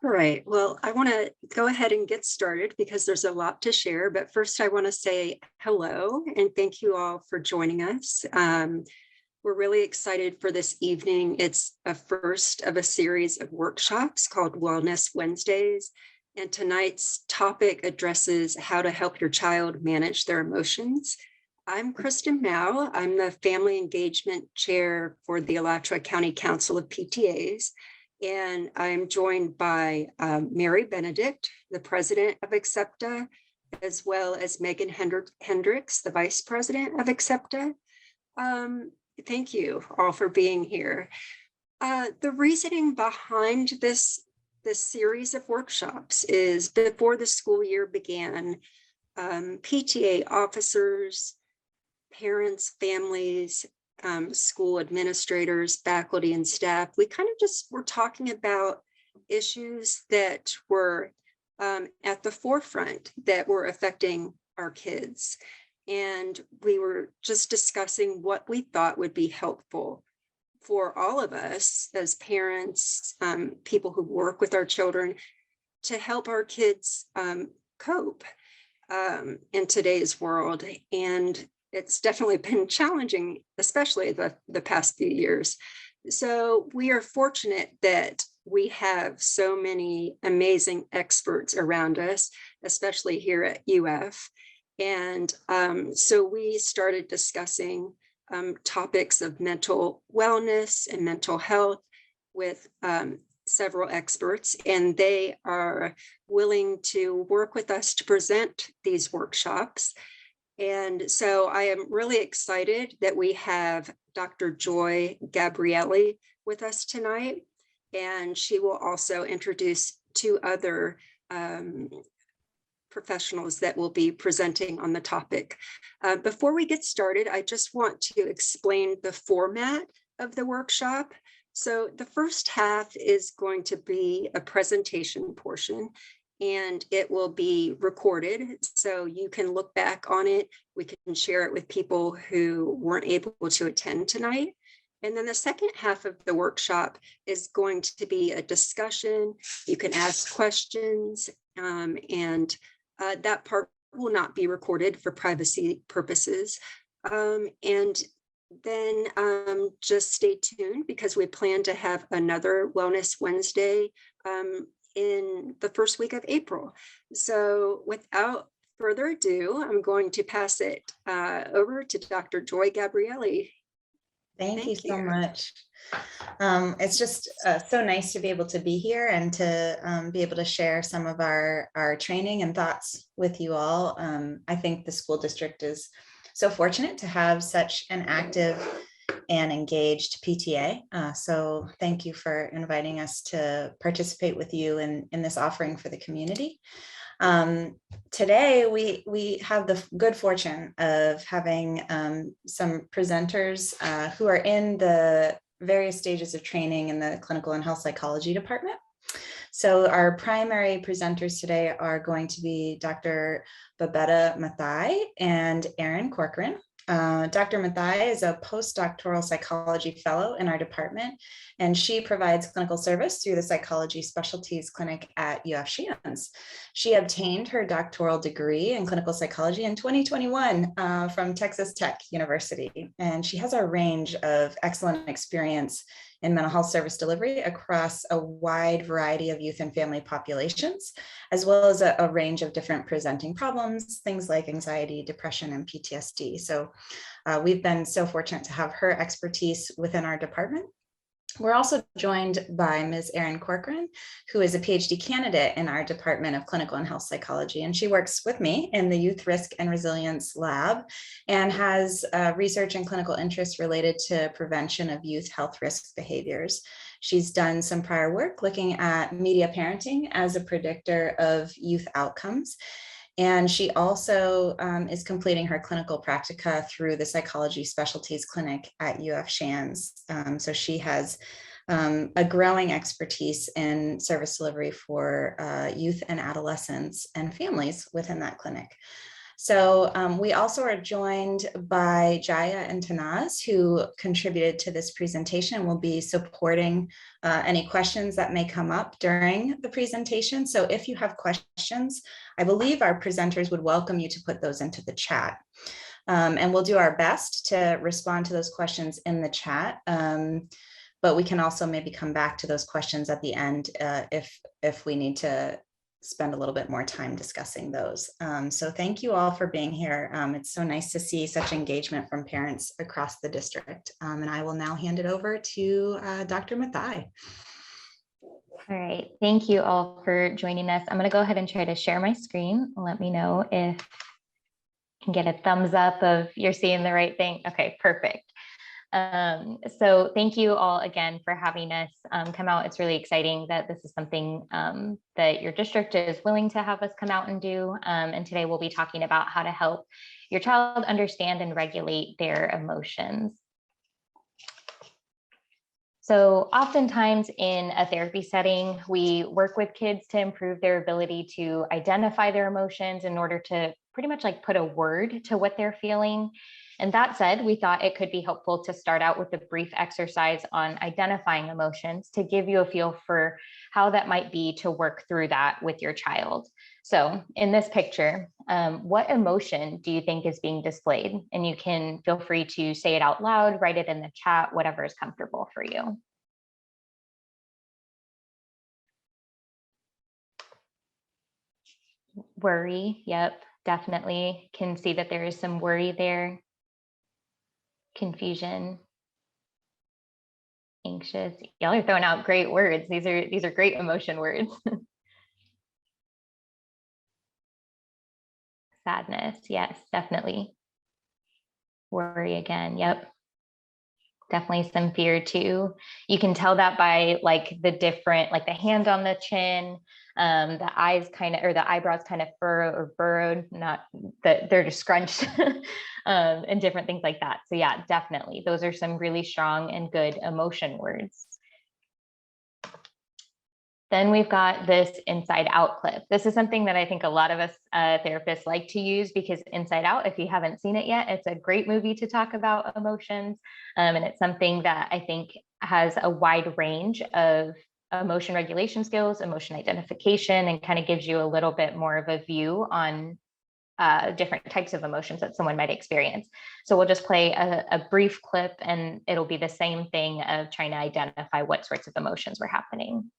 All right, well, I want to go ahead and get started because there's a lot to share. But first, I want to say hello and thank you all for joining us. We're really excited for this evening. It's a first of a series of workshops called Wellness Wednesdays. And tonight's topic addresses how to help your child manage their emotions. I'm Kristen Mao. I'm the Family Engagement Chair for the Alachua County Council of PTAs. And I'm joined by Mary Benedict, the president of Accepta, as well as Megan Hendricks, the vice president of Accepta. Thank you all for being here. The reasoning behind this series of workshops is before the school year began, PTA officers, parents, families, school administrators, faculty, and staff, we kind of just were talking about issues that were at the forefront that were affecting our kids. And we were just discussing what we thought would be helpful for all of us as parents, people who work with our children, to help our kids cope in today's world. And it's definitely been challenging, especially the past few years. So we are fortunate that we have so many amazing experts around us, especially here at UF. And so we started discussing topics of mental wellness and mental health with several experts, and they are willing to work with us to present these workshops. And so I am really excited that we have Dr. Joy Gabrielli with us tonight, and she will also introduce two other professionals that will be presenting on the topic. Before we get started, I just want to explain the format of the workshop. So the first half is going to be a presentation portion, and it will be recorded, so you can look back on it. We can share it with people who weren't able to attend tonight. And then the second half of the workshop is going to be a discussion. You can ask questions, and that part will not be recorded for privacy purposes. And then just stay tuned, because we plan to have another Wellness Wednesday in the first week of April. So without further ado, I'm going to pass it over to Dr. Joy Gabrielli. Thank you so much. It's just so nice to be able to be here and to be able to share some of our training and thoughts with you all. I think the school district is so fortunate to have such an active and engaged PTA. So thank you for inviting us to participate with you in this offering for the community. Today, we have the good fortune of having some presenters who are in the various stages of training in the clinical and health psychology department. So our primary presenters today are going to be Dr. Babetta Matthai and Erin Corcoran. Dr. Matthai is a postdoctoral psychology fellow in our department, and she provides clinical service through the psychology specialties clinic at UF Shands. She obtained her doctoral degree in clinical psychology in 2021 from Texas Tech University, and she has a range of excellent experience in mental health service delivery across a wide variety of youth and family populations, as well as a range of different presenting problems, things like anxiety, depression, and PTSD. So we've been so fortunate to have her expertise within our department. We're also joined by Ms. Erin Corcoran, who is a PhD candidate in our Department of Clinical and Health Psychology, and she works with me in the Youth Risk and Resilience Lab and has research and clinical interests related to prevention of youth health risk behaviors. She's done some prior work looking at media parenting as a predictor of youth outcomes. And she also is completing her clinical practica through the Psychology Specialties Clinic at UF Shands. So she has a growing expertise in service delivery for youth and adolescents and families within that clinic. So we also are joined by Jaya and Tanaz, who contributed to this presentation and will be supporting any questions that may come up during the presentation. So if you have questions, I believe our presenters would welcome you to put those into the chat. And we'll do our best to respond to those questions in the chat. But we can also maybe come back to those questions at the end if we need to spend a little bit more time discussing those. So thank you all for being here. It's so nice to see such engagement from parents across the district. And I will now hand it over to Dr. Matthai. All right, thank you all for joining us. I'm going to go ahead and try to share my screen. Let me know if I can get a thumbs up of you're seeing the right thing. Okay, perfect. So thank you all again for having us come out. It's really exciting that this is something that your district is willing to have us come out and do. And today we'll be talking about how to help your child understand and regulate their emotions. So oftentimes in a therapy setting, we work with kids to improve their ability to identify their emotions in order to pretty much like put a word to what they're feeling. And that said, we thought it could be helpful to start out with a brief exercise on identifying emotions to give you a feel for how that might be to work through that with your child. So in this picture, what emotion do you think is being displayed? And you can feel free to say it out loud, write it in the chat, whatever is comfortable for you. Worry, yep, definitely can see that there is some worry there. Confusion, anxious. Y'all are throwing out great words. These are great emotion words. Sadness, yes, definitely. Worry again, yep. Definitely some fear too. You can tell that by like the different, like the hand on the chin, the eyes kind of, or the eyebrows kind of furrow or burrowed, not that they're just scrunched and different things like that. So yeah, definitely. Those are some really strong and good emotion words. Then we've got this inside out clip. This is something that I think a lot of us therapists like to use because Inside Out, if you haven't seen it yet, it's a great movie to talk about emotions. And it's something that I think has a wide range of emotion regulation skills, emotion identification, and kind of gives you a little bit more of a view on different types of emotions that someone might experience. So we'll just play a brief clip and it'll be the same thing of trying to identify what sorts of emotions were happening.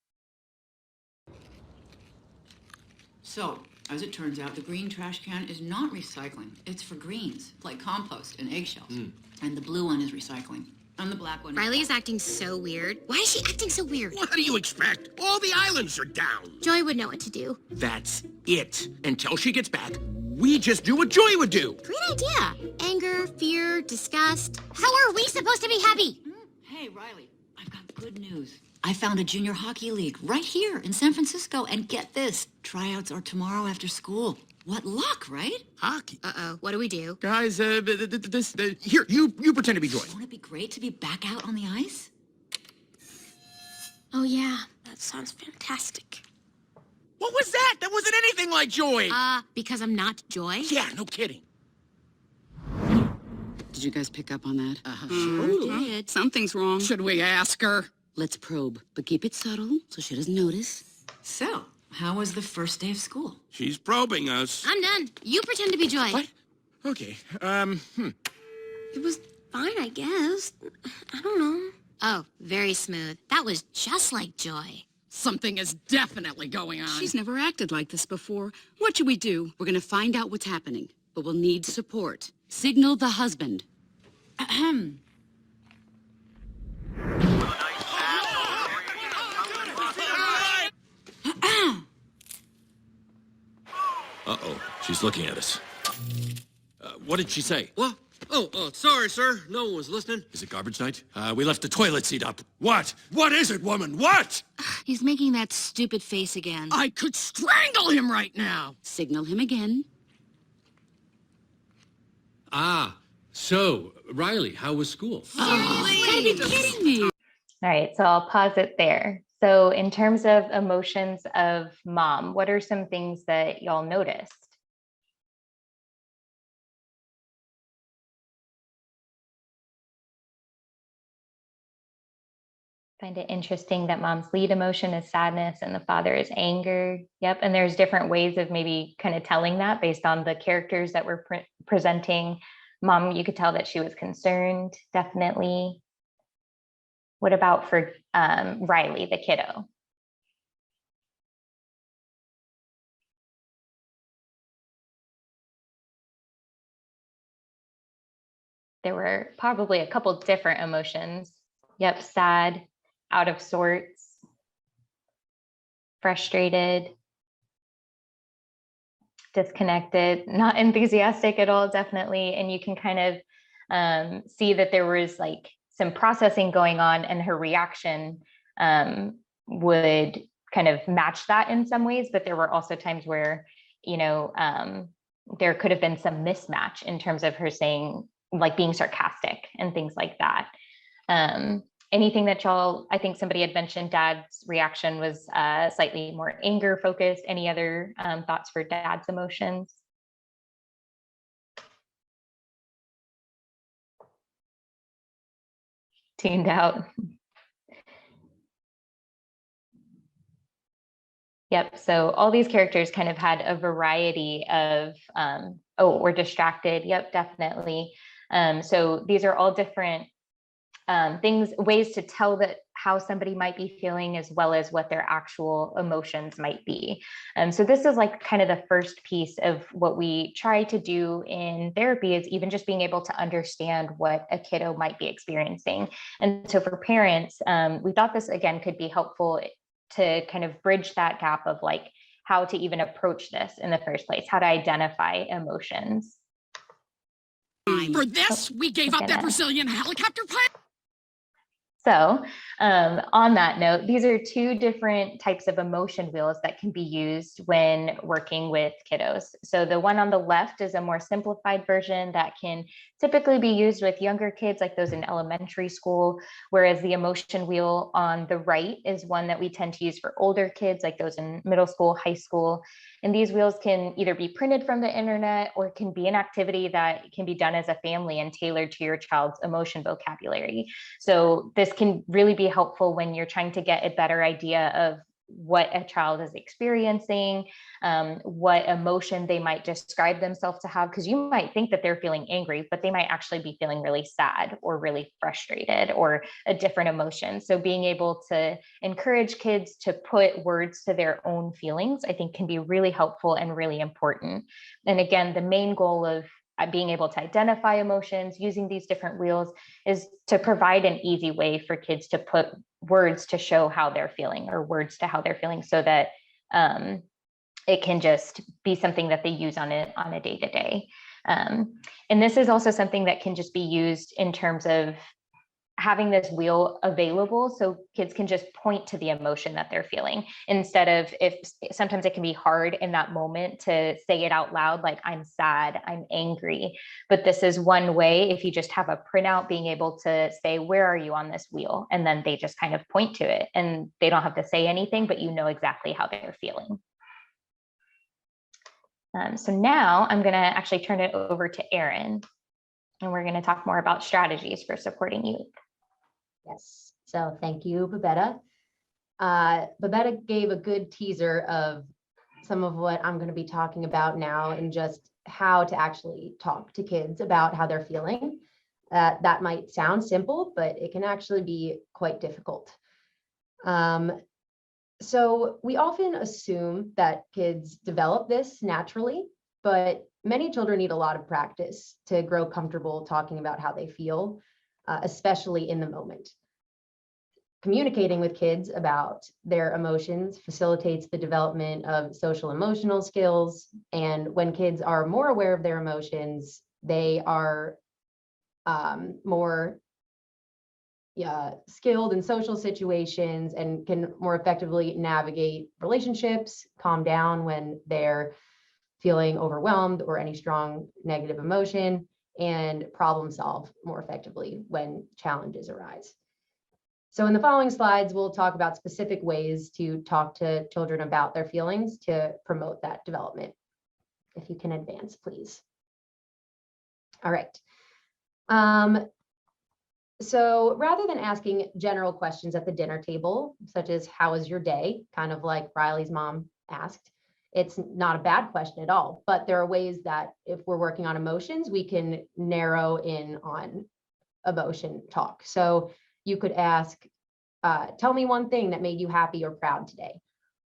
So, as it turns out, the green trash can is not recycling. It's for greens, like compost and eggshells. And the blue one is recycling. And the black one Riley is acting so weird. Why is she acting so weird? What do you expect? All the islands are down. Joy would know what to do. That's it. Until she gets back, we just do what Joy would do. Great idea. Anger, fear, disgust. How are we supposed to be happy? Hey, Riley, I've got good news. I found a junior hockey league right here in San Francisco, and get this, tryouts are tomorrow after school. What luck, right? Hockey? Uh-oh, what do we do? Guys, here, you pretend to be Joy. Won't it be great to be back out on the ice? Oh yeah, that sounds fantastic. What was that? That wasn't anything like Joy. Because I'm not Joy? Yeah, no kidding. Did you guys pick up on that? Did. Something's wrong. Should we ask her? Let's probe, but keep it subtle so she doesn't notice. So, how was the first day of school? She's probing us. I'm done. You pretend to be Joy. What? Okay, It was fine, I guess. I don't know. Oh, very smooth. That was just like Joy. Something is definitely going on. She's never acted like this before. What should we do? We're gonna find out what's happening, but we'll need support. Signal the husband. Ahem. Uh-oh, she's looking at us. What did she say? What? Oh, sorry, sir. No one was listening. Is it garbage night? We left the toilet seat up. What? What is it, woman? What? He's making that stupid face again. I could strangle him right now. Signal him again. So, Riley, how was school? You gotta be kidding me. All right, so I'll pause it there. So in terms of emotions of mom, what are some things that y'all noticed? Find it interesting that mom's lead emotion is sadness and the father is anger. Yep. And there's different ways of maybe kind of telling that based on the characters that we're presenting. Mom, you could tell that she was concerned, definitely. What about for Riley, the kiddo? There were probably a couple different emotions. Yep, sad, out of sorts, frustrated, disconnected, not enthusiastic at all, definitely. And you can kind of see that there was like some processing going on, and her reaction would kind of match that in some ways. But there were also times where, you know, there could have been some mismatch in terms of her saying, like being sarcastic and things like that. Anything that y'all, I think somebody had mentioned dad's reaction was slightly more anger focused. Any other thoughts for dad's emotions? Tuned out. Yep. So all these characters kind of had a variety of, we're distracted. Yep, definitely. So these are all different things, ways to tell that how somebody might be feeling, as well as what their actual emotions might be. So this is like kind of the first piece of what we try to do in therapy, is even just being able to understand what a kiddo might be experiencing. And so for parents, we thought this again could be helpful to kind of bridge that gap of like how to even approach this in the first place, how to identify emotions. For this, we gave up that Brazilian helicopter pilot. So on that note, these are two different types of emotion wheels that can be used when working with kiddos. So the one on the left is a more simplified version that can typically be used with younger kids, like those in elementary school, whereas the emotion wheel on the right is one that we tend to use for older kids, like those in middle school, high school. And these wheels can either be printed from the internet, or can be an activity that can be done as a family and tailored to your child's emotion vocabulary. So this can really be helpful when you're trying to get a better idea of what a child is experiencing, what emotion they might describe themselves to have, because you might think that they're feeling angry, but they might actually be feeling really sad or really frustrated or a different emotion. So being able to encourage kids to put words to their own feelings, I think can be really helpful and really important. And again, the main goal of being able to identify emotions using these different wheels is to provide an easy way for kids to put words to show how they're feeling, or words to how they're feeling, so that it can just be something that they use on a day-to-day. And this is also something that can just be used in terms of having this wheel available, so kids can just point to the emotion that they're feeling, instead of, if sometimes it can be hard in that moment to say it out loud, like I'm sad, I'm angry. But this is one way, if you just have a printout, being able to say, where are you on this wheel? And then they just kind of point to it, and they don't have to say anything, but you know exactly how they're feeling. So now I'm going to actually turn it over to Erin, and we're going to talk more about strategies for supporting youth. Yes, so thank you, Babetta. Babetta gave a good teaser of some of what I'm going to be talking about now, and just how to actually talk to kids about how they're feeling. That might sound simple, but it can actually be quite difficult. So we often assume that kids develop this naturally, but many children need a lot of practice to grow comfortable talking about how they feel, especially in the moment. Communicating with kids about their emotions facilitates the development of social emotional skills. And when kids are more aware of their emotions, they are more skilled in social situations, and can more effectively navigate relationships, calm down when they're feeling overwhelmed or any strong negative emotion, and problem solve more effectively when challenges arise. So in the following slides, we'll talk about specific ways to talk to children about their feelings to promote that development. If you can advance, please. All right. So rather than asking general questions at the dinner table, such as how was your day, kind of like Riley's mom asked, it's not a bad question at all, but there are ways that if we're working on emotions, we can narrow in on emotion talk. So you could ask, tell me one thing that made you happy or proud today,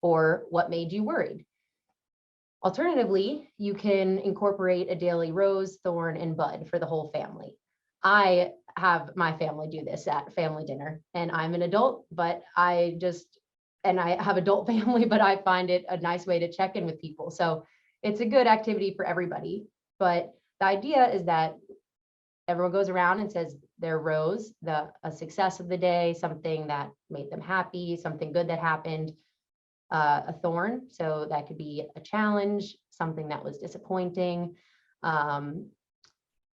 or what made you worried. Alternatively, you can incorporate a daily rose, thorn, and bud for the whole family. I have my family do this at family dinner, and I'm an adult, but I have adult family, but I find it a nice way to check in with people. So it's a good activity for everybody. But the idea is that everyone goes around and says their rose, a success of the day, something that made them happy, something good that happened, a thorn. So that could be a challenge, something that was disappointing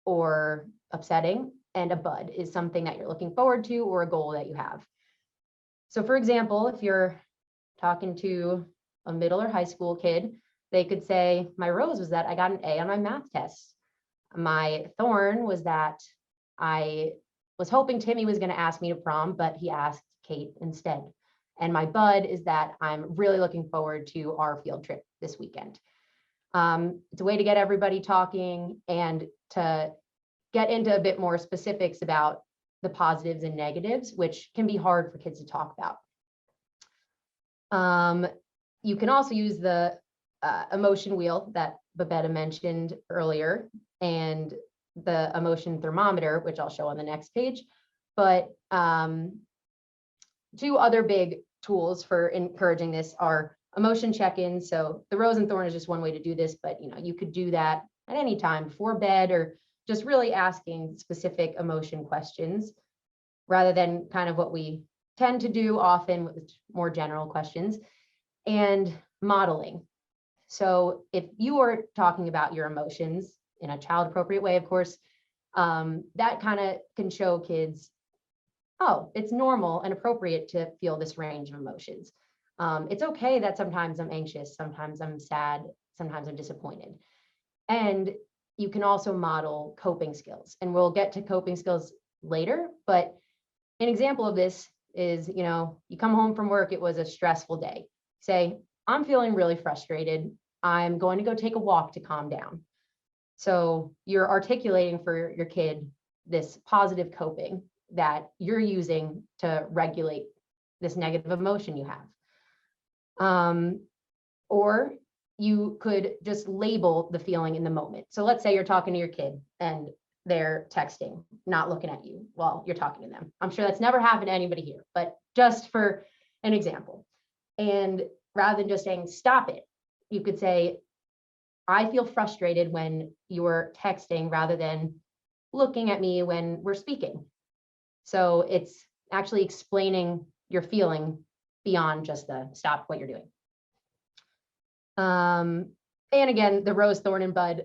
or upsetting. And a bud is something that you're looking forward to or a goal that you have. So for example, if you're talking to a middle or high school kid, they could say, my rose was that I got an A on my math test. My thorn was that I was hoping Timmy was going to ask me to prom, but he asked Kate instead. And my bud is that I'm really looking forward to our field trip this weekend. It's a way to get everybody talking and to get into a bit more specifics about the positives and negatives, which can be hard for kids to talk about. You can also use the emotion wheel that Babetta mentioned earlier and the emotion thermometer, which I'll show on the next page. But two other big tools for encouraging this are emotion check-ins. So the rose and thorn is just one way to do this, but you could do that at any time before bed or just really asking specific emotion questions rather than kind of what we tend to do often with more general questions. And modeling. So if you are talking about your emotions in a child appropriate way, of course, that kind of can show kids, oh, it's normal and appropriate to feel this range of emotions. It's okay that sometimes I'm anxious, sometimes I'm sad, sometimes I'm disappointed. And you can also model coping skills, and we'll get to coping skills later, but an example of this is, you come home from work, it was a stressful day. Say, I'm feeling really frustrated. I'm going to go take a walk to calm down. So you're articulating for your kid this positive coping that you're using to regulate this negative emotion you have. Or you could just label the feeling in the moment. So let's say you're talking to your kid and they're texting, not looking at you while you're talking to them. I'm sure that's never happened to anybody here, but just for an example. And rather than just saying, stop it, you could say, I feel frustrated when you're texting rather than looking at me when we're speaking. So it's actually explaining your feeling beyond just the stop what you're doing. And again, the rose, thorn, and bud,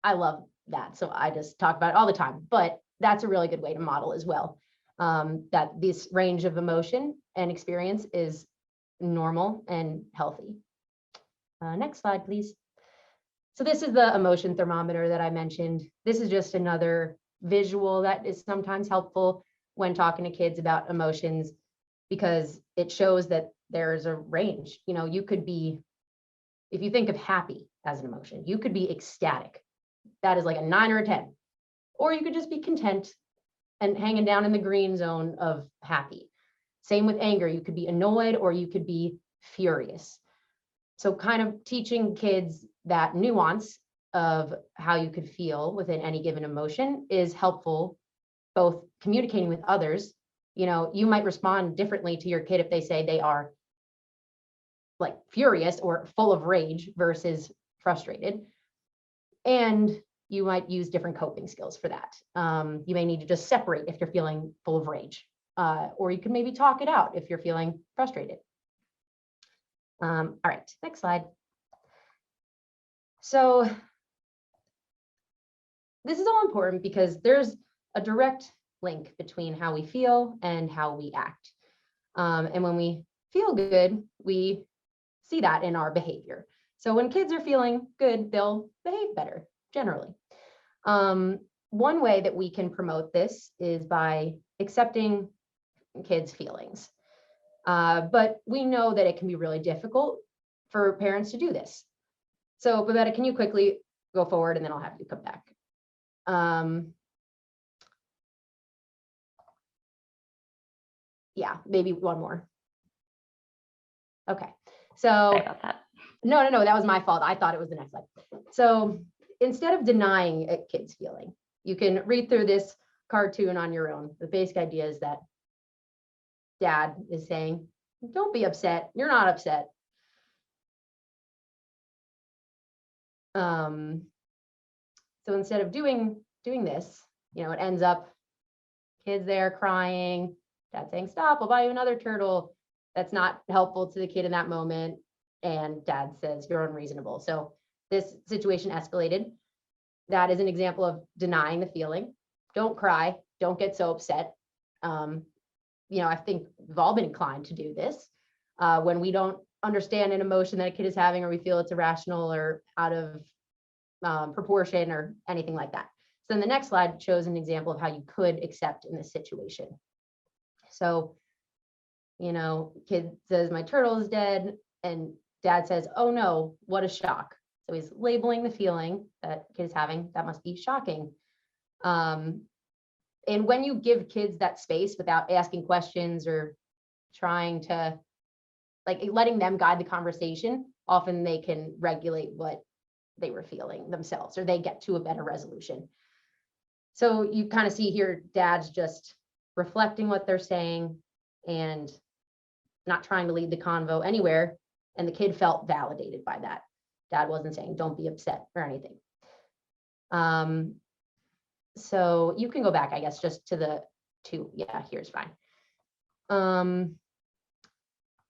I love that. So I just talk about it all the time, but that's a really good way to model as well. That this range of emotion and experience is normal and healthy. Next slide, please. So this is the emotion thermometer that I mentioned. This is just another visual that is sometimes helpful when talking to kids about emotions because it shows that there's a range. You could be, if you think of happy as an emotion, you could be ecstatic. That is like a 9 or a 10. Or you could just be content and hanging down in the green zone of happy. Same with anger. You could be annoyed or you could be furious. So kind of teaching kids that nuance of how you could feel within any given emotion is helpful, both communicating with others. You might respond differently to your kid if they say they are like furious or full of rage versus frustrated. And you might use different coping skills for that. You may need to just separate if you're feeling full of rage, or you can maybe talk it out if you're feeling frustrated. All right, next slide. So this is all important because there's a direct link between how we feel and how we act. And when we feel good, we see that in our behavior. So when kids are feeling good, they'll behave better, generally. One way that we can promote this is by accepting kids' feelings. But we know that it can be really difficult for parents to do this. So Babetta, can you quickly go forward and then I'll have you come back. Yeah, maybe one more. Okay, so Sorry about that. No, that was my fault. I thought it was the next slide. So instead of denying a kid's feeling, you can read through this cartoon on your own. The basic idea is that dad is saying, don't be upset. You're not upset. So instead of doing this, you know, it ends up kids there crying, dad saying, stop, I'll buy you another turtle. That's not helpful to the kid in that moment. And dad says, you're unreasonable. So this situation escalated. That is an example of denying the feeling. Don't cry. Don't get so upset. You know, I think we've all been inclined to do this when we don't understand an emotion that a kid is having, or we feel it's irrational or out of proportion or anything like that. So then the next slide shows an example of how you could accept in this situation. So, you know, kid says, my turtle is dead. And dad says, oh no, what a shock. So he's labeling the feeling that kid is having. That must be shocking. And when you give kids that space without asking questions or trying to, like, letting them guide the conversation, often they can regulate what they were feeling themselves, or they get to a better resolution. So you kind of see here, dad's just reflecting what they're saying and not trying to lead the convo anywhere. And the kid felt validated by that. Dad wasn't saying, don't be upset or anything. So you can go back, I guess, just to the two. Yeah, here's fine.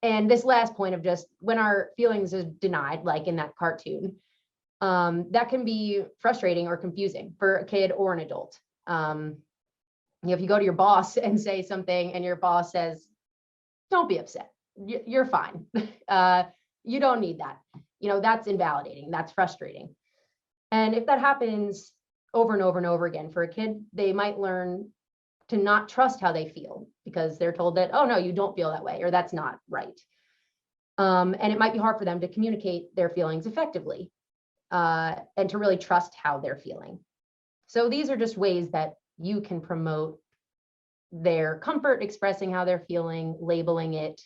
And this last point of just when our feelings is denied, like in that cartoon, that can be frustrating or confusing for a kid or an adult. You know, if you go to your boss and say something and your boss says, don't be upset, you're fine. You don't need that. You know, that's invalidating. That's frustrating. And if that happens over and over and over again for a kid, they might learn to not trust how they feel because they're told that, oh no, you don't feel that way, or that's not right. And it might be hard for them to communicate their feelings effectively and to really trust how they're feeling. So these are just ways that you can promote their comfort, expressing how they're feeling, labeling it,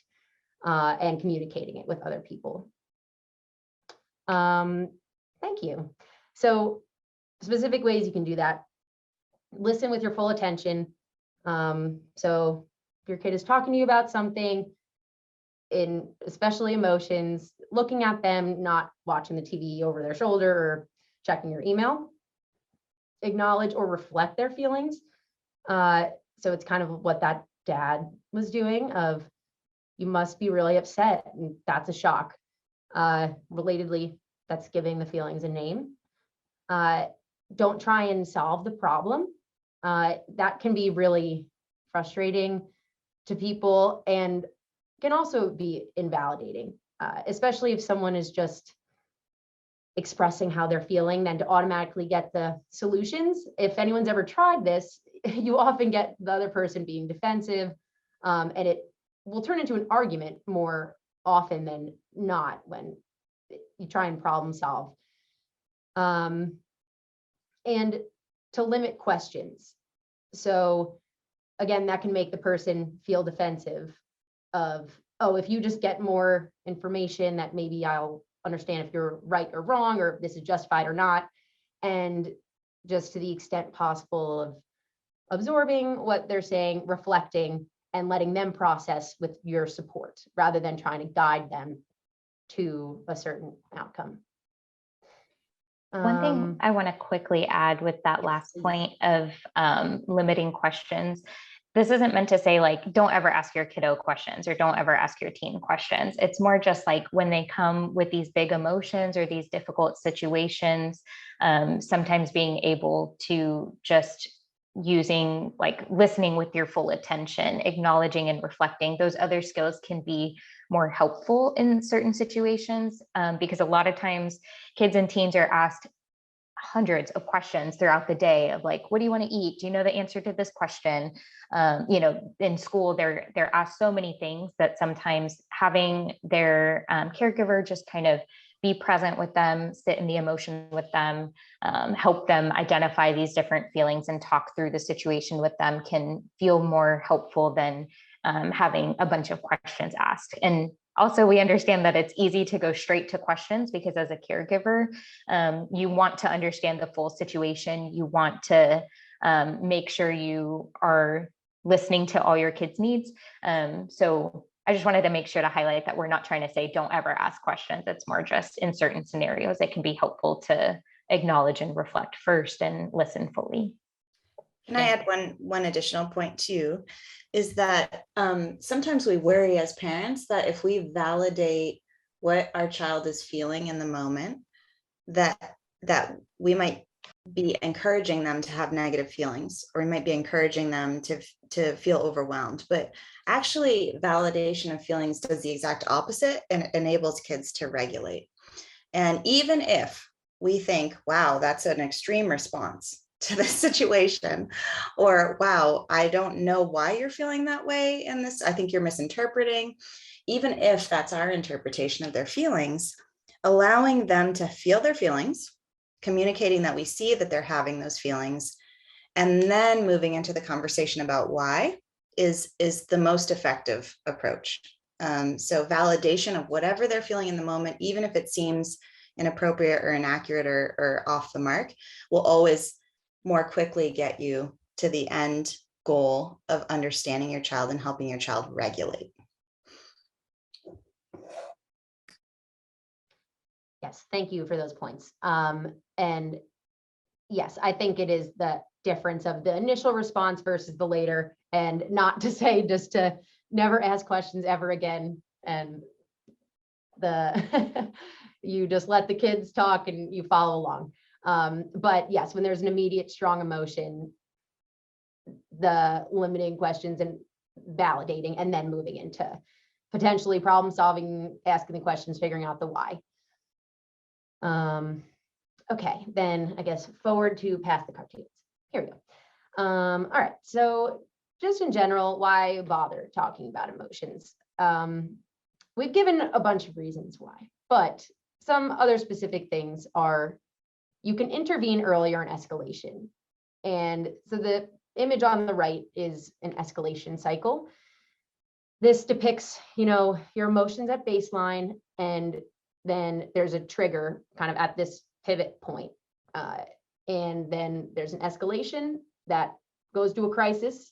and communicating it with other people. Thank you. So specific ways you can do that: listen with your full attention. So if your kid is talking to you about something, in especially emotions, looking at them, not watching the TV over their shoulder or checking your email. Acknowledge or reflect their feelings. So it's kind of what that dad was doing of, you must be really upset, and that's a shock. Relatedly, that's giving the feelings a name. Don't try and solve the problem. That can be really frustrating to people and can also be invalidating, especially if someone is just expressing how they're feeling, then to automatically get the solutions. If anyone's ever tried this, you often get the other person being defensive, and it will turn into an argument more often than not when you try and problem solve. And to limit questions. So again, that can make the person feel defensive of, oh, if you just get more information, that maybe I'll understand if you're right or wrong, or if this is justified or not. And just to the extent possible of absorbing what they're saying, reflecting, and letting them process with your support rather than trying to guide them to a certain outcome. One thing I want to quickly add with that last point of limiting questions. This isn't meant to say, like, don't ever ask your kiddo questions or don't ever ask your teen questions. It's more just like when they come with these big emotions or these difficult situations, sometimes being able to just using, like, listening with your full attention, acknowledging and reflecting, those other skills can be more helpful in certain situations, because a lot of times kids and teens are asked hundreds of questions throughout the day of like, what do you want to eat? Do you know the answer to this question? In school, they're asked so many things that sometimes having their caregiver just kind of be present with them, sit in the emotion with them, help them identify these different feelings and talk through the situation with them can feel more helpful than having a bunch of questions asked. And also, we understand that it's easy to go straight to questions because as a caregiver, you want to understand the full situation. You want to make sure you are listening to all your kids' needs. So I just wanted to make sure to highlight that we're not trying to say don't ever ask questions. It's more just in certain scenarios, it can be helpful to acknowledge and reflect first and listen fully. Can I add one additional point too, is that sometimes we worry as parents that if we validate what our child is feeling in the moment, that we might be encouraging them to have negative feelings, or we might be encouraging them to feel overwhelmed. But actually, validation of feelings does the exact opposite, and it enables kids to regulate. And even if we think, wow, that's an extreme response to this situation, or wow, I don't know why you're feeling that way in this, I think you're misinterpreting. Even if that's our interpretation of their feelings, allowing them to feel their feelings, communicating that we see that they're having those feelings, and then moving into the conversation about why is the most effective approach. So validation of whatever they're feeling in the moment, even if it seems inappropriate or inaccurate or off the mark, will always more quickly get you to the end goal of understanding your child and helping your child regulate. Yes, thank you for those points. And yes, I think it is the difference of the initial response versus the later, and not to say just to never ask questions ever again. And you just let the kids talk and you follow along. But yes, when there's an immediate strong emotion, the limiting questions and validating, and then moving into potentially problem solving, asking the questions, figuring out the why. Okay, then I guess forward to past the cartoons. Here we go. All right, so just in general, why bother talking about emotions? We've given a bunch of reasons why, but some other specific things are you can intervene earlier in escalation. And so the image on the right is an escalation cycle. This depicts, your emotions at baseline, and then there's a trigger kind of at this pivot point. And then there's an escalation that goes to a crisis.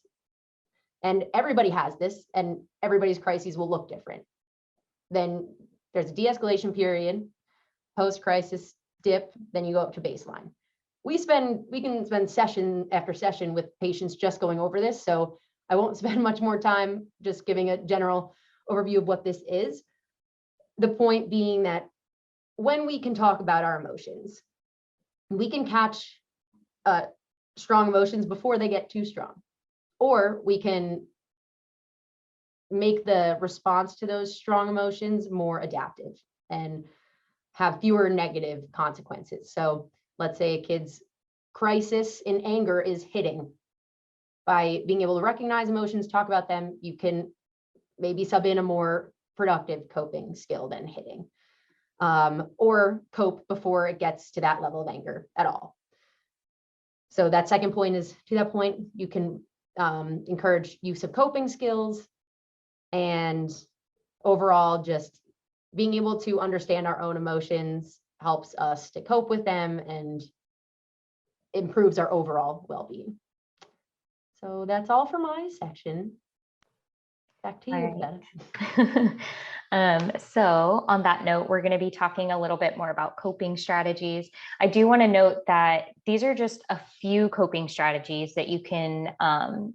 And everybody has this, and everybody's crises will look different. Then there's a de-escalation period, post-crisis dip, then you go up to baseline. We can spend session after session with patients just going over this, so I won't spend much more time just giving a general overview of what this is. The point being that when we can talk about our emotions, we can catch strong emotions before they get too strong, or we can make the response to those strong emotions more adaptive and have fewer negative consequences. So let's say a kid's crisis in anger is hitting. By being able to recognize emotions, talk about them, you can maybe sub in a more productive coping skill than hitting, or cope before it gets to that level of anger at all. So that second point is, to that point, you can encourage use of coping skills, and overall just being able to understand our own emotions helps us to cope with them and improves our overall well-being. So that's all for my section. Back to you, Babetta. So on that note, we're going to be talking a little bit more about coping strategies. I do want to note that these are just a few coping strategies that you can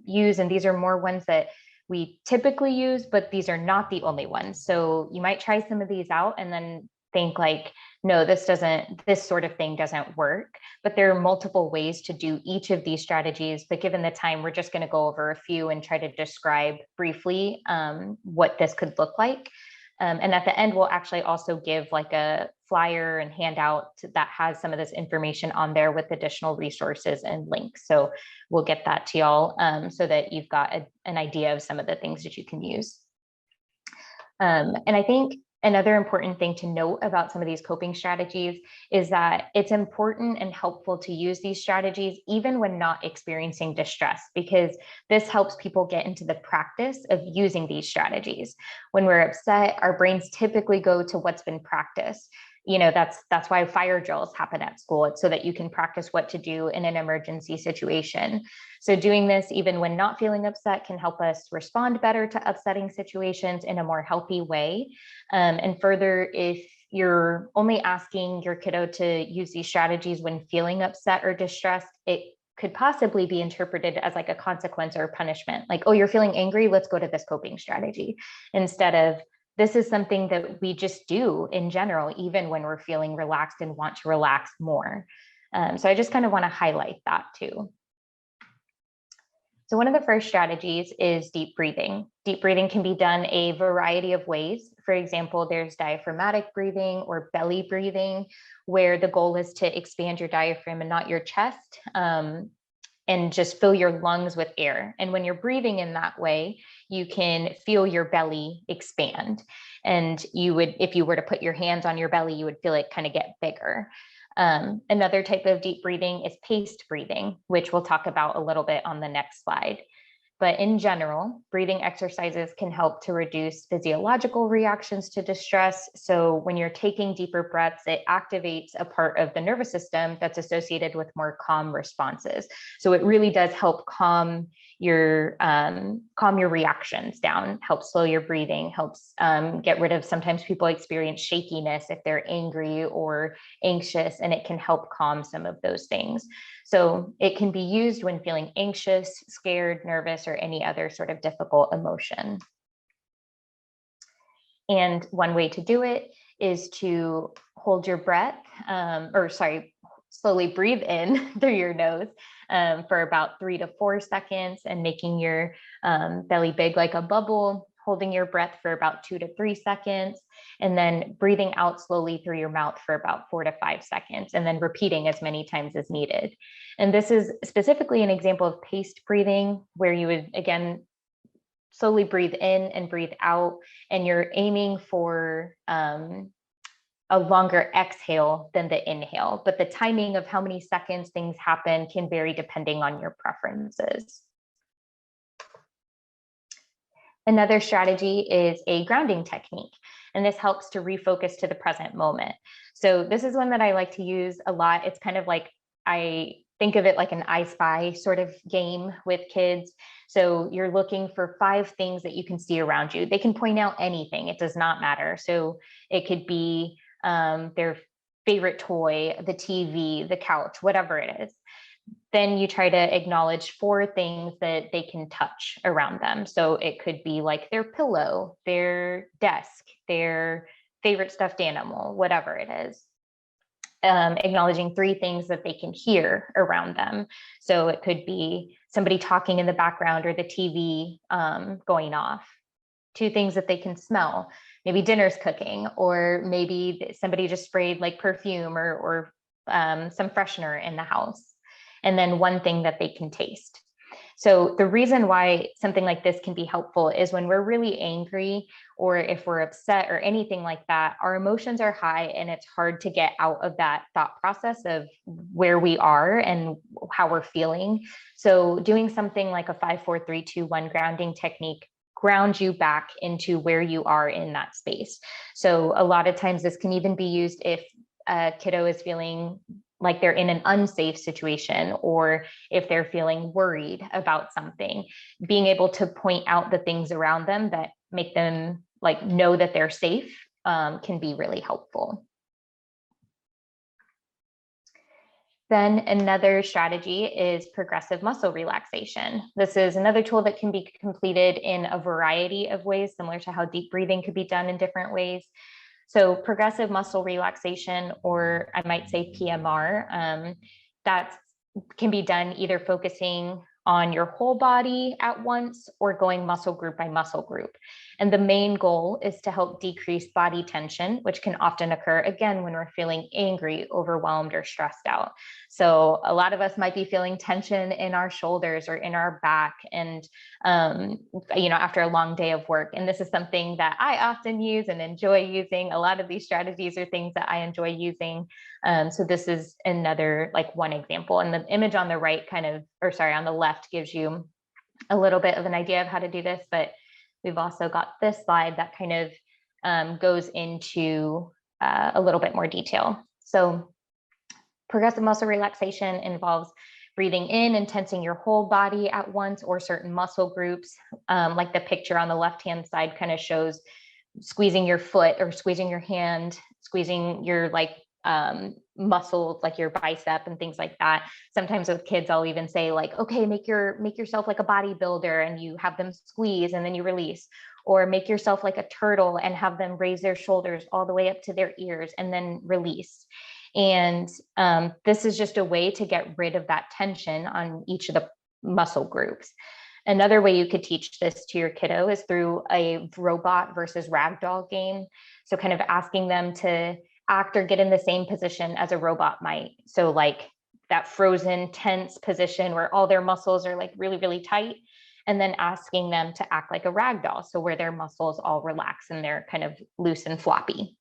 use, and these are more ones that we typically use, but these are not the only ones. So you might try some of these out and then think like, no, this sort of thing doesn't work. But there are multiple ways to do each of these strategies. But given the time, we're just going to go over a few and try to describe briefly what this could look like. And at the end, we'll actually also give like a flyer and handout that has some of this information on there with additional resources and links. So we'll get that to y'all so that you've got an idea of some of the things that you can use. And I think another important thing to note about some of these coping strategies is that it's important and helpful to use these strategies even when not experiencing distress, because this helps people get into the practice of using these strategies. When we're upset, our brains typically go to what's been practiced. That's why fire drills happen at school. It's so that you can practice what to do in an emergency situation. So doing this even when not feeling upset can help us respond better to upsetting situations in a more healthy way. And further, if you're only asking your kiddo to use these strategies when feeling upset or distressed, it could possibly be interpreted as like a consequence or punishment. Like, oh, you're feeling angry, let's go to this coping strategy, instead of this is something that we just do in general, even when we're feeling relaxed and want to relax more. So I just kind of want to highlight that too. So one of the first strategies is deep breathing. Deep breathing can be done a variety of ways. For example, there's diaphragmatic breathing or belly breathing, where the goal is to expand your diaphragm and not your chest, and just fill your lungs with air. And when you're breathing in that way, you can feel your belly expand. And you would, if you were to put your hands on your belly, you would feel it kind of get bigger. Another type of deep breathing is paced breathing, which we'll talk about a little bit on the next slide. But in general, breathing exercises can help to reduce physiological reactions to distress. So when you're taking deeper breaths, it activates a part of the nervous system that's associated with more calm responses. So it really does help calm your reactions down, helps slow your breathing, helps get rid of, sometimes people experience shakiness if they're angry or anxious, and it can help calm some of those things. So it can be used when feeling anxious, scared, nervous, or any other sort of difficult emotion. And one way to do it is to hold your breath, slowly breathe in through your nose for about 3 to 4 seconds, and making your belly big like a bubble, holding your breath for about 2 to 3 seconds, and then breathing out slowly through your mouth for about 4 to 5 seconds, and then repeating as many times as needed. And this is specifically an example of paced breathing, where you would, again, slowly breathe in and breathe out, and you're aiming for a longer exhale than the inhale, but the timing of how many seconds things happen can vary depending on your preferences. Another strategy is a grounding technique, and this helps to refocus to the present moment. So this is one that I like to use a lot. It's kind of like, I think of it like an I Spy sort of game with kids. So you're looking for 5 things that you can see around you. They can point out anything, it does not matter. So it could be their favorite toy, the TV, the couch, whatever it is. Then you try to acknowledge 4 things that they can touch around them. So it could be like their pillow, their desk, their favorite stuffed animal, whatever it is. Acknowledging 3 things that they can hear around them. So it could be somebody talking in the background or the TV going off. 2 things that they can smell, maybe dinner's cooking, or maybe somebody just sprayed like perfume or some freshener in the house. And then 1 thing that they can taste. So the reason why something like this can be helpful is when we're really angry, or if we're upset or anything like that, our emotions are high and it's hard to get out of that thought process of where we are and how we're feeling. So doing something like a 5, 4, 3, 2, 1 grounding technique grounds you back into where you are in that space. So a lot of times this can even be used if a kiddo is feeling like they're in an unsafe situation, or if they're feeling worried about something, being able to point out the things around them that make them like know that they're safe can be really helpful. Then another strategy is progressive muscle relaxation. This is another tool that can be completed in a variety of ways, similar to how deep breathing could be done in different ways. So progressive muscle relaxation, or I might say PMR, that can be done either focusing on your whole body at once or going muscle group by muscle group. And the main goal is to help decrease body tension, which can often occur again when we're feeling angry, overwhelmed, or stressed out. So a lot of us might be feeling tension in our shoulders or in our back, and after a long day of work. And this is something that I often use and enjoy using. A lot of these strategies are things that I enjoy using. So this is another, like, one example. And the image on the right on the left gives you a little bit of an idea of how to do this, but we've also got this slide that kind of goes into a little bit more detail. So progressive muscle relaxation involves breathing in and tensing your whole body at once or certain muscle groups. Like the picture on the left-hand side kind of shows squeezing your foot or squeezing your hand, squeezing your muscles like your bicep and things like that. Sometimes with kids, I'll even say like, okay, make yourself like a bodybuilder, and you have them squeeze and then you release, or make yourself like a turtle and have them raise their shoulders all the way up to their ears and then release. And this is just a way to get rid of that tension on each of the muscle groups. Another way you could teach this to your kiddo is through a robot versus ragdoll game. So kind of asking them to act or get in the same position as a robot might. So like that frozen, tense position where all their muscles are like really, really tight, and then asking them to act like a ragdoll. So where their muscles all relax and they're kind of loose and floppy.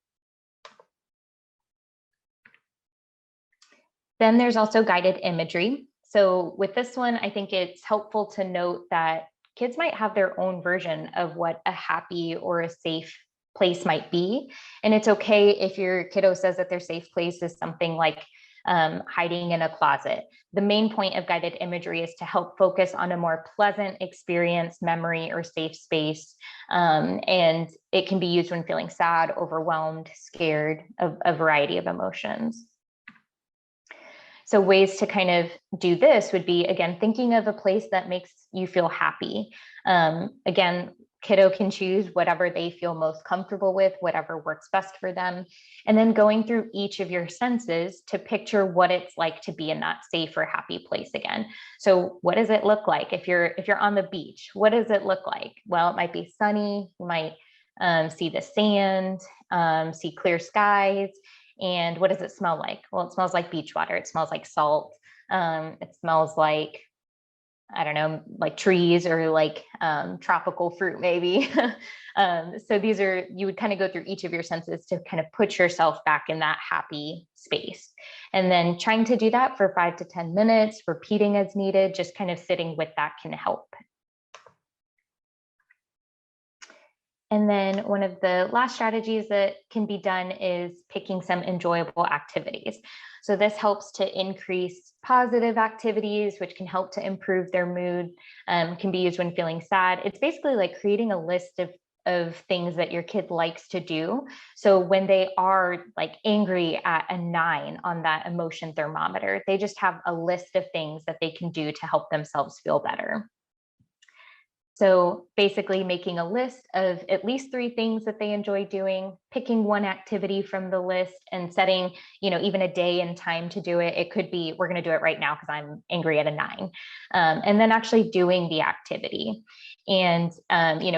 Then there's also guided imagery. So with this one, I think it's helpful to note that kids might have their own version of what a happy or a safe place might be. And it's okay if your kiddo says that their safe place is something like hiding in a closet. The main point of guided imagery is to help focus on a more pleasant experience, memory, or safe space. And it can be used when feeling sad, overwhelmed, scared, a variety of emotions. So ways to kind of do this would be, again, thinking of a place that makes you feel happy. Again, kiddo can choose whatever they feel most comfortable with, whatever works best for them. And then going through each of your senses to picture what it's like to be in that safe or happy place again. So what does it look like? If you're on the beach, what does it look like? Well, it might be sunny. You might see the sand, see clear skies. And what does it smell like? Well, it smells like beach water. It smells like salt. It smells like, I don't know, like trees or like tropical fruit maybe. So these are, you would kind of go through each of your senses to kind of put yourself back in that happy space. And then trying to do that for 5 to 10 minutes, repeating as needed, just kind of sitting with that can help. And then one of the last strategies that can be done is picking some enjoyable activities. So this helps to increase positive activities, which can help to improve their mood, can be used when feeling sad. It's basically like creating a list of things that your kid likes to do. So when they are like angry at a 9 on that emotion thermometer, they just have a list of things that they can do to help themselves feel better. So basically making a list of at least 3 things that they enjoy doing, picking one activity from the list and setting, even a day and time to do it. It could be, we're going to do it right now because I'm angry at a 9. And then actually doing the activity. And,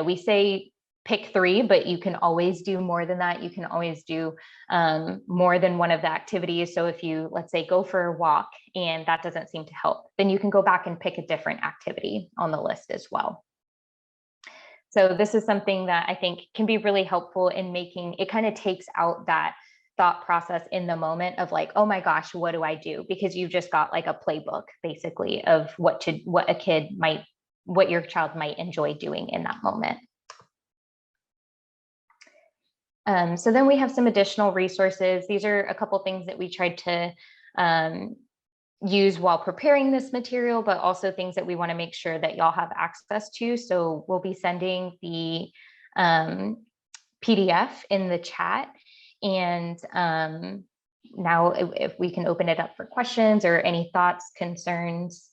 we say pick 3, but you can always do more than that. You can always do more than one of the activities. So if you, let's say, go for a walk and that doesn't seem to help, then you can go back and pick a different activity on the list as well. So this is something that I think can be really helpful in making, it kind of takes out that thought process in the moment of like, oh my gosh, what do I do? Because you've just got like a playbook basically of what your child might enjoy doing in that moment. So then we have some additional resources. These are a couple things that we tried to use while preparing this material, but also things that we want to make sure that y'all have access to. So we'll be sending the PDF in the chat. And now if we can open it up for questions or any thoughts, concerns,